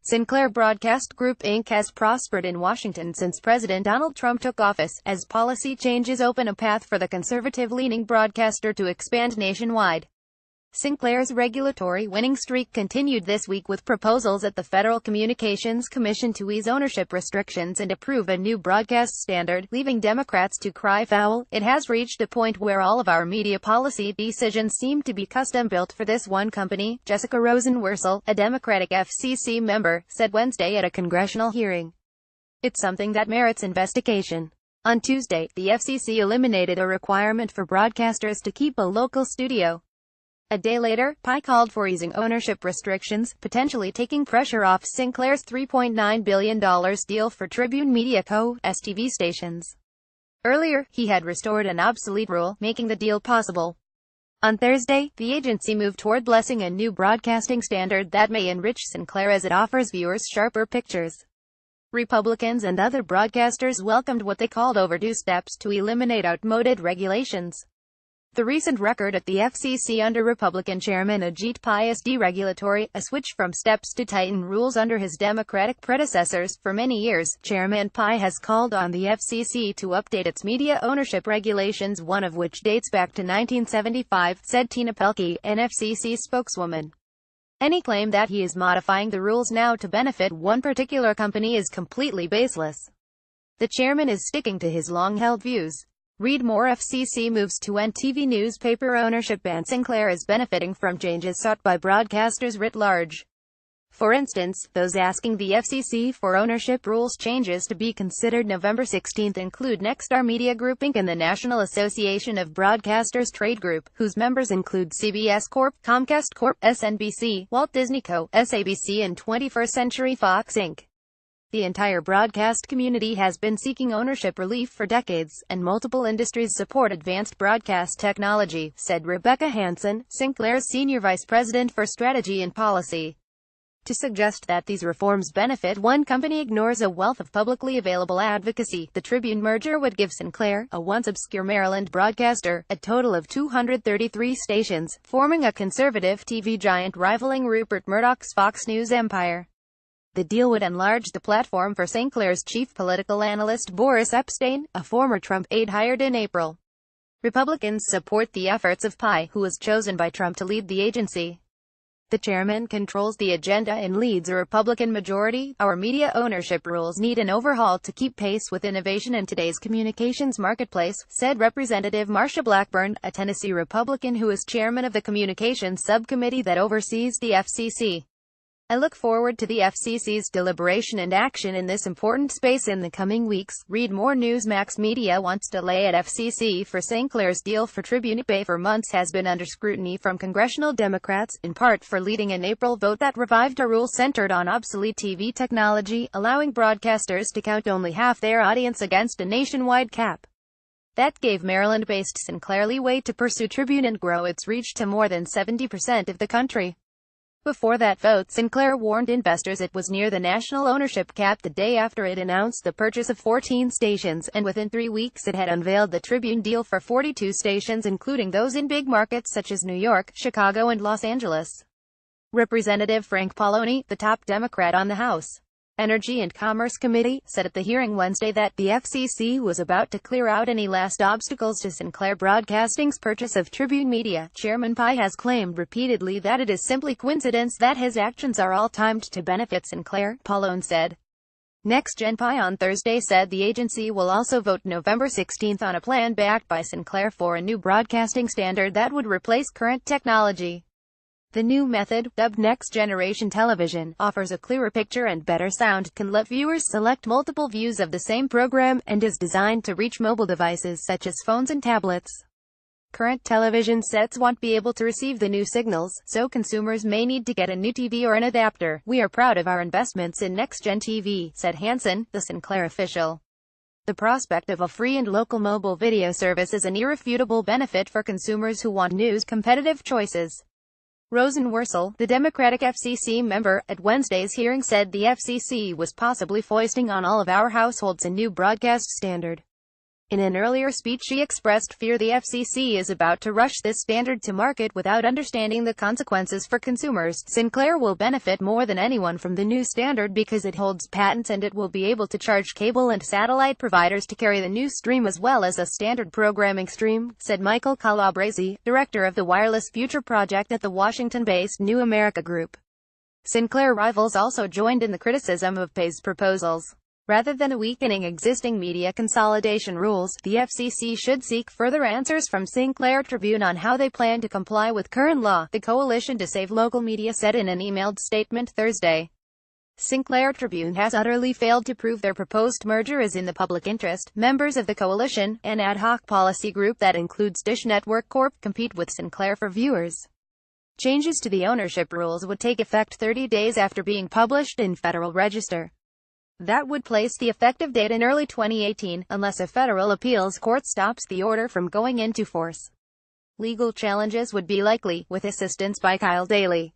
Sinclair Broadcast Group Inc. has prospered in Washington since President Donald Trump took office, as policy changes open a path for the conservative-leaning broadcaster to expand nationwide. Sinclair's regulatory winning streak continued this week with proposals at the Federal Communications Commission to ease ownership restrictions and approve a new broadcast standard, leaving Democrats to cry foul. "It has reached a point where all of our media policy decisions seem to be custom-built for this one company," Jessica Rosenworcel, a Democratic FCC member, said Wednesday at a congressional hearing. "It's something that merits investigation." On Tuesday, the FCC eliminated a requirement for broadcasters to keep a local studio. A day later, PI called for easing ownership restrictions, potentially taking pressure off Sinclair's $3.9 billion deal for Tribune Media Co.'s TV stations. Earlier, he had restored an obsolete rule, making the deal possible. On Thursday, the agency moved toward blessing a new broadcasting standard that may enrich Sinclair as it offers viewers sharper pictures. Republicans and other broadcasters welcomed what they called overdue steps to eliminate outmoded regulations. The recent record at the FCC under Republican Chairman Ajit Pai is deregulatory, a switch from steps to tighten rules under his Democratic predecessors. For many years, Chairman Pai has called on the FCC to update its media ownership regulations, one of which dates back to 1975, said Tina Pelkey, an FCC spokeswoman. Any claim that he is modifying the rules now to benefit one particular company is completely baseless. The chairman is sticking to his long-held views. Read more: FCC moves to end TV newspaper ownership ban. Sinclair is benefiting from changes sought by broadcasters writ large. For instance, those asking the FCC for ownership rules changes to be considered November 16 include Nexstar Media Group Inc. and the National Association of Broadcasters Trade Group, whose members include CBS Corp., Comcast Corp., SNBC, Walt Disney Co., SABC and 21st Century Fox Inc. The entire broadcast community has been seeking ownership relief for decades, and multiple industries support advanced broadcast technology, said Rebecca Hansen, Sinclair's senior vice president for strategy and policy. To suggest that these reforms benefit one company ignores a wealth of publicly available advocacy. The Tribune merger would give Sinclair, a once obscure Maryland broadcaster, a total of 233 stations, forming a conservative TV giant rivaling Rupert Murdoch's Fox News empire. The deal would enlarge the platform for Sinclair's chief political analyst Boris Epshteyn, a former Trump aide hired in April. Republicans support the efforts of Pai, who was chosen by Trump to lead the agency. The chairman controls the agenda and leads a Republican majority. "Our media ownership rules need an overhaul to keep pace with innovation in today's communications marketplace," said Representative Marsha Blackburn, a Tennessee Republican who is chairman of the communications subcommittee that oversees the FCC. "I look forward to the FCC's deliberation and action in this important space in the coming weeks." Read more: Newsmax Media wants delay at FCC for Sinclair's deal for Tribune. Pai for months has been under scrutiny from congressional Democrats, in part for leading an April vote that revived a rule centered on obsolete TV technology, allowing broadcasters to count only half their audience against a nationwide cap. That gave Maryland-based Sinclair leeway to pursue Tribune and grow its reach to more than 70% of the country. Before that vote, Sinclair warned investors it was near the national ownership cap the day after it announced the purchase of 14 stations, and within 3 weeks it had unveiled the Tribune deal for 42 stations, including those in big markets such as New York, Chicago and Los Angeles. Representative Frank Pallone, the top Democrat on the House Energy and Commerce Committee, said at the hearing Wednesday that the FCC was about to clear out any last obstacles to Sinclair Broadcasting's purchase of Tribune Media. Chairman Pai has claimed repeatedly that it is simply coincidence that his actions are all timed to benefit Sinclair, Pallone said. NextGen. Pai on Thursday said the agency will also vote November 16 on a plan backed by Sinclair for a new broadcasting standard that would replace current technology. The new method, dubbed Next Generation Television, offers a clearer picture and better sound, can let viewers select multiple views of the same program, and is designed to reach mobile devices such as phones and tablets. Current television sets won't be able to receive the new signals, so consumers may need to get a new TV or an adapter. "We are proud of our investments in NextGen TV," said Hansen, the Sinclair official. The prospect of a free and local mobile video service is an irrefutable benefit for consumers who want news competitive choices. Rosenworcel, the Democratic FCC member, at Wednesday's hearing said the FCC was possibly foisting on all of our households a new broadcast standard. In an earlier speech she expressed fear the FCC is about to rush this standard to market without understanding the consequences for consumers. Sinclair will benefit more than anyone from the new standard because it holds patents and it will be able to charge cable and satellite providers to carry the new stream as well as a standard programming stream, said Michael Calabrese, director of the Wireless Future Project at the Washington-based New America Group. Sinclair rivals also joined in the criticism of Pay's proposals. Rather than weakening existing media consolidation rules, the FCC should seek further answers from Sinclair Tribune on how they plan to comply with current law, the Coalition to Save Local Media said in an emailed statement Thursday. Sinclair Tribune has utterly failed to prove their proposed merger is in the public interest. Members of the Coalition, an ad hoc policy group that includes Dish Network Corp., compete with Sinclair for viewers. Changes to the ownership rules would take effect 30 days after being published in Federal Register. That would place the effective date in early 2018, unless a federal appeals court stops the order from going into force. Legal challenges would be likely, with assistance by Kyle Daly.